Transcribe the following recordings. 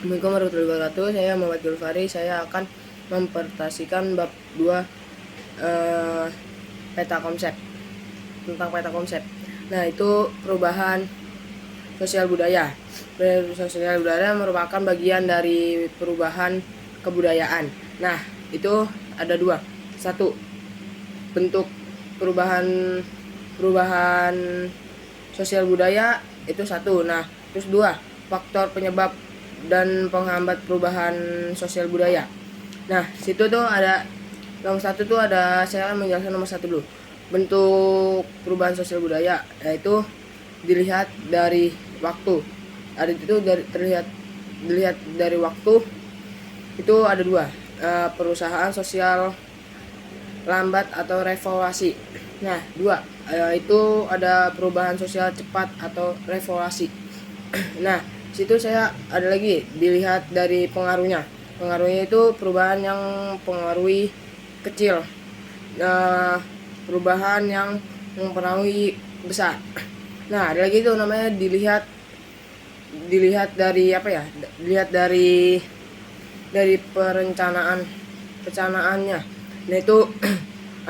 Assalamualaikum warahmatullahi wabarakatuh. Saya Muhammad Gulfari. Saya akan mempresentasikan bab 2 peta konsep, tentang peta konsep. Nah, itu perubahan sosial budaya. Perubahan sosial budaya merupakan bagian dari perubahan kebudayaan. Nah, itu ada dua. Satu, bentuk perubahan sosial budaya itu satu. Nah, terus dua, faktor penyebab dan penghambat perubahan sosial budaya. Nah, situ tuh ada nomor satu tuh ada, saya akan menjelaskan nomor satu dulu. Bentuk perubahan sosial budaya yaitu dilihat dari waktu. Ada itu dilihat dari waktu itu ada dua, perusahaan sosial lambat atau revolusi. Nah, dua, itu ada perubahan sosial cepat atau revolusi. Nah, situ saya ada lagi dilihat dari pengaruhnya. Pengaruhnya itu perubahan yang pengaruhi kecil, perubahan yang mempengaruhi besar. Nah, ada lagi itu namanya dilihat dari apa ya? Dilihat dari perencanaannya. Nah, itu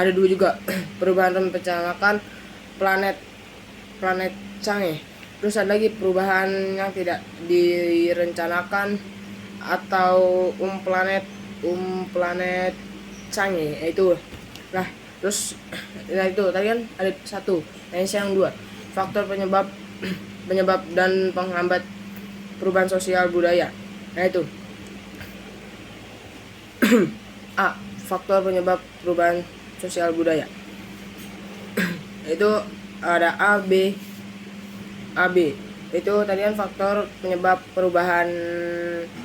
ada dua juga, perubahan perencanaan planet canggih. Terus ada lagi perubahan yang tidak direncanakan atau planet canggih, itu. Nah, terus itu tadi kan ada satu. Nah, yang dua, faktor penyebab dan penghambat perubahan sosial budaya. Nah, itu A, faktor penyebab perubahan sosial budaya. Itu ada A, B. Itu tadi kan faktor penyebab perubahan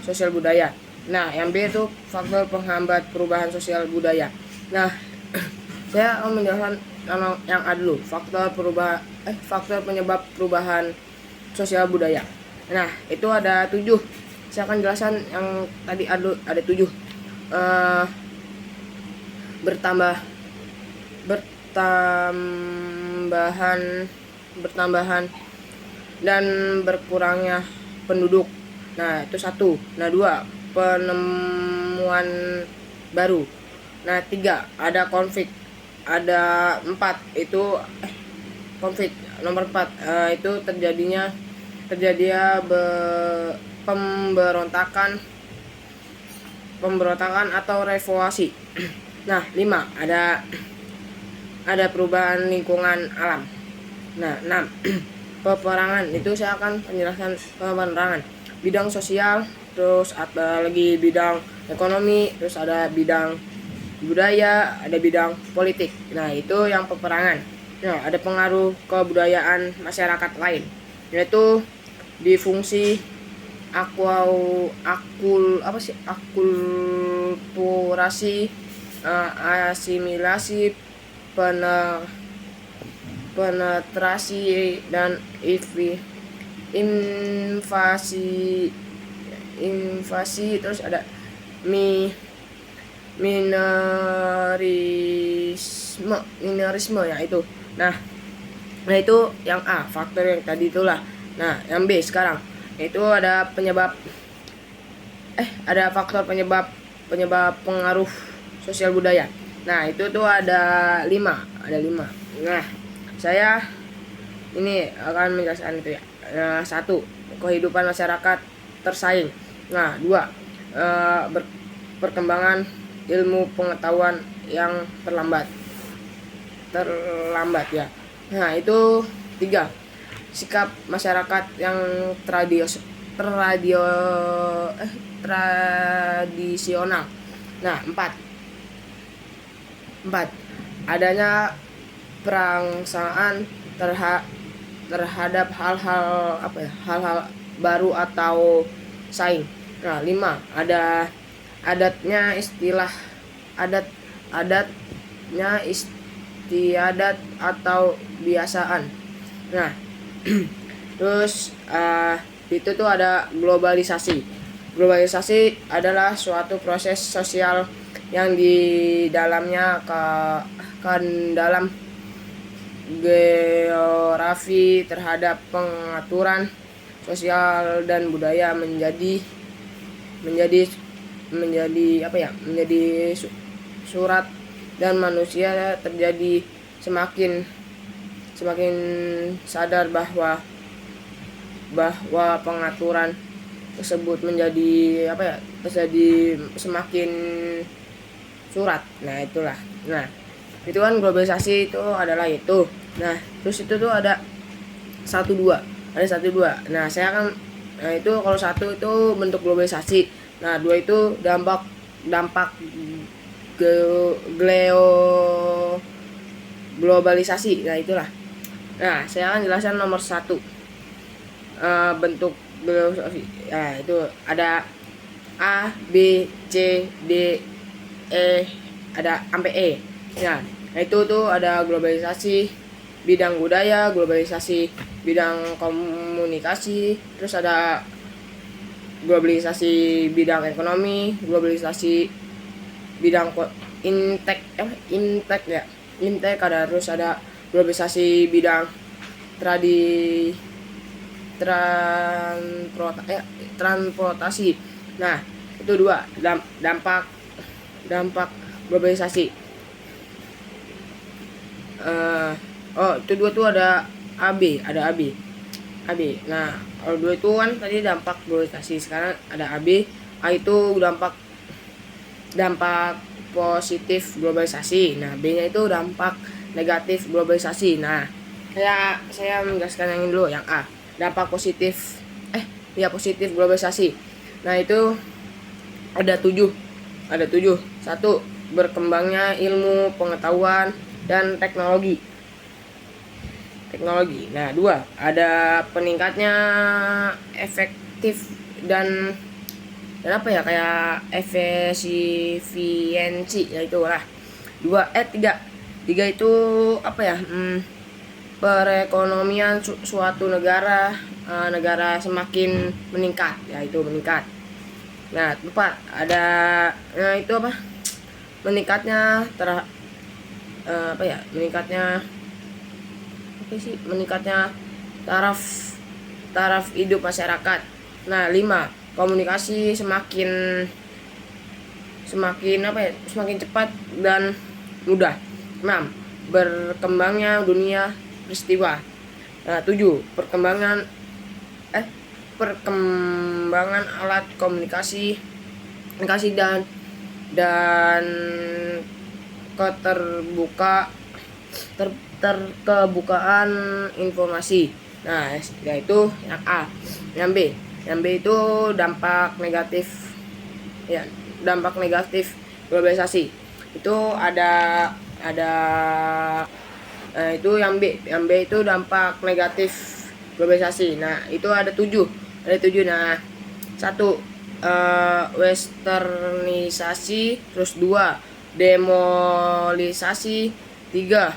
sosial budaya. Nah, yang B itu faktor penghambat perubahan sosial budaya. Nah, saya akan menjelaskan yang A dulu, faktor penyebab perubahan sosial budaya. Nah, itu ada 7. Saya akan jelaskan yang tadi ada 7. Bertambahan dan berkurangnya penduduk. Nah, itu satu. Nah, 2, penemuan baru. Nah, 3, ada konflik. Ada 4, itu konflik. Nomor 4, itu terjadinya pemberontakan atau revolusi. Nah, 5, ada perubahan lingkungan alam. Nah, 6, peperangan. Itu saya akan menjelaskan peperangan bidang sosial, terus ada lagi bidang ekonomi, terus ada bidang budaya, ada bidang politik. Nah, itu yang peperangan. Nah, ada pengaruh kebudayaan masyarakat lain, yaitu di fungsi akulturasi, asimilasi, penetrasi, dan invasi. Terus ada minoritisme ya, itu. Nah, itu yang A, faktor yang tadi itulah. Nah, yang B sekarang, itu ada faktor penyebab pengaruh sosial budaya. Nah, itu tuh ada 5. Nah, saya ini akan menjelaskan itu ya. 1, kehidupan masyarakat tersaing. Nah, 2, perkembangan ilmu pengetahuan yang terlambat ya. Nah, itu 3, sikap masyarakat yang tradisional. Nah, 4, adanya perangsang terhadap hal-hal baru atau saing. Nah, 5, ada adatnya istiadat atau kebiasaan. Nah, terus itu tuh ada globalisasi. Globalisasi adalah suatu proses sosial yang di dalamnya dalam geografi terhadap pengaturan sosial dan budaya menjadi menjadi surat, dan manusia terjadi semakin sadar bahwa pengaturan tersebut menjadi semakin surat. Nah itulah. Nah itu kan globalisasi itu adalah itu. Nah terus itu tuh ada 1-2. Nah saya kan, nah itu kalau 1 itu bentuk globalisasi. Nah 2 itu dampak globalisasi. Nah itulah. Nah saya akan jelaskan nomor 1, bentuk globalisasi. Nah itu ada A, B, C, D, E, ada sampai E. Nah itu tuh ada globalisasi bidang budaya, globalisasi bidang komunikasi, terus ada globalisasi bidang ekonomi, globalisasi bidang intek ada, terus ada globalisasi bidang transportasi. Nah itu 2 dampak globalisasi. Itu 2 tuh ada AB. Nah kalau 2 itu kan tadi dampak globalisasi, sekarang ada AB. A itu dampak positif globalisasi. Nah B nya itu dampak negatif globalisasi. Nah saya menjelaskan yang ini dulu, yang A, dampak positif globalisasi. Nah itu ada 7. 1, berkembangnya ilmu pengetahuan dan teknologi. Nah 2, ada peningkatnya efektif dan kayak efisiensi, ya itulah. 3 itu perekonomian suatu negara semakin meningkat, yaitu meningkat. Nah 4, ada meningkatnya taraf hidup masyarakat. Nah 5, komunikasi semakin cepat dan mudah. 6, berkembangnya dunia peristiwa. Nah 7, perkembangan alat komunikasi dan keterbukaan informasi. Nah yaitu yang A. Yang B itu dampak negatif globalisasi. Itu ada itu yang B itu dampak negatif globalisasi. Nah itu ada 7. Nah 1, westernisasi, terus 2, demolisasi, 3,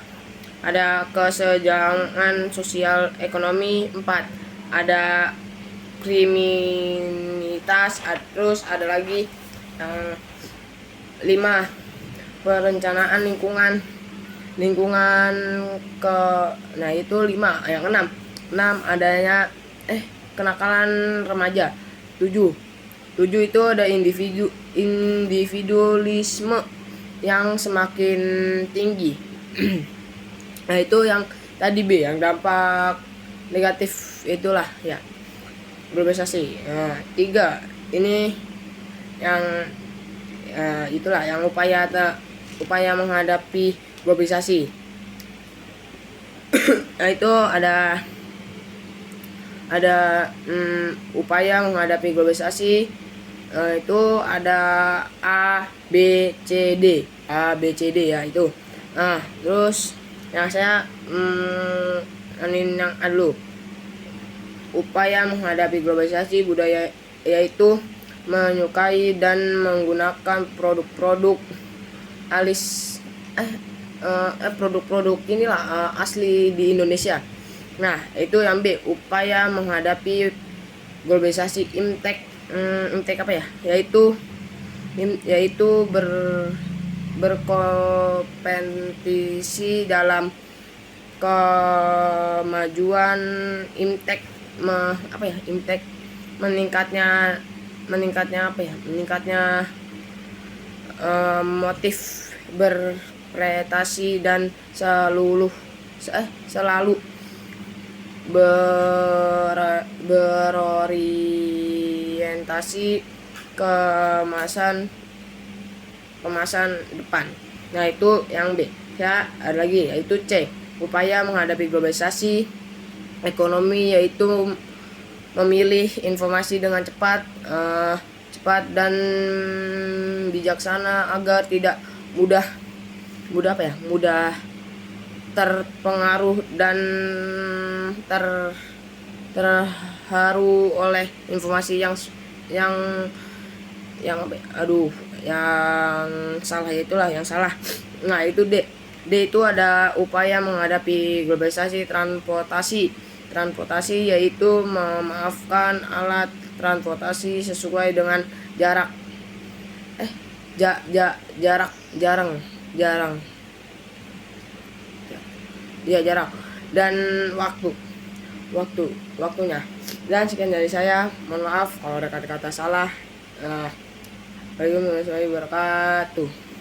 ada kesenjangan sosial ekonomi, 4, ada kriminalitas, terus ada lagi yang 5, perencanaan lingkungan nah itu 5. Yang 6, adanya kenakalan remaja. 7 itu ada individualisme yang semakin tinggi. Nah itu yang tadi B, yang dampak negatif itulah ya globalisasi. Nah 3 ini yang itulah yang upaya menghadapi globalisasi. Nah itu ada upaya menghadapi globalisasi, itu ada A, B, C, D ya itu. Nah terus yang saya yang dulu, upaya menghadapi globalisasi budaya, yaitu menyukai dan menggunakan produk-produk asli di Indonesia. Nah itu yang B, upaya menghadapi globalisasi yaitu berkompetisi dalam kemajuan meningkatnya meningkatnya motif berprestasi dan selalu berorientasi kemasan depan. Nah, itu yang B. Ya, ada lagi yaitu C. Upaya menghadapi globalisasi ekonomi, yaitu memilih informasi dengan cepat dan bijaksana agar tidak mudah terpengaruh dan terharu oleh informasi yang yang salah. Nah, itu D. D itu ada upaya menghadapi globalisasi transportasi, yaitu memaafkan alat transportasi sesuai dengan jarak dan waktunya. Dan sekian dari saya, mohon maaf kalau ada kata-kata salah. Waalaikumsalam warahmatullahi wabarakatuh.